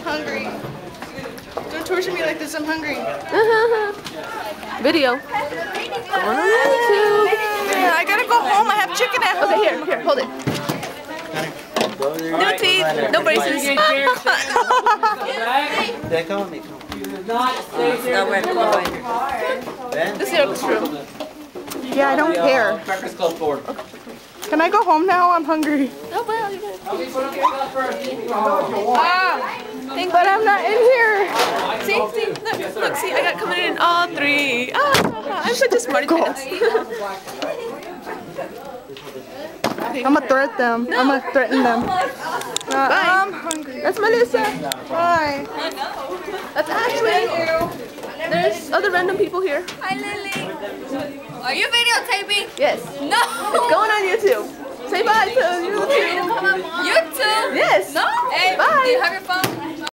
hungry. Don't torture me like this, I'm hungry. Video. Going on YouTube. Yeah, I gotta go home, I have chicken at home. Okay, here, hold it. No teeth, no braces. This is true. Yeah, I don't care. Breakfast Club forward. Can I go home now? I'm hungry. Oh, well, you guys. But I'm not in here. See, look, see, I got coming in all three. I'm such a smarty pants. I'm gonna threat them. I'm gonna threaten them. I'm hungry. That's Melissa. Bye. That's Ashley. There's other random people here. Hi, Lily. Are you videotaping? Yes. No. It's going on YouTube. Say bye to YouTube. YouTube? Yes. No. Hey, Bye. do you have your phone?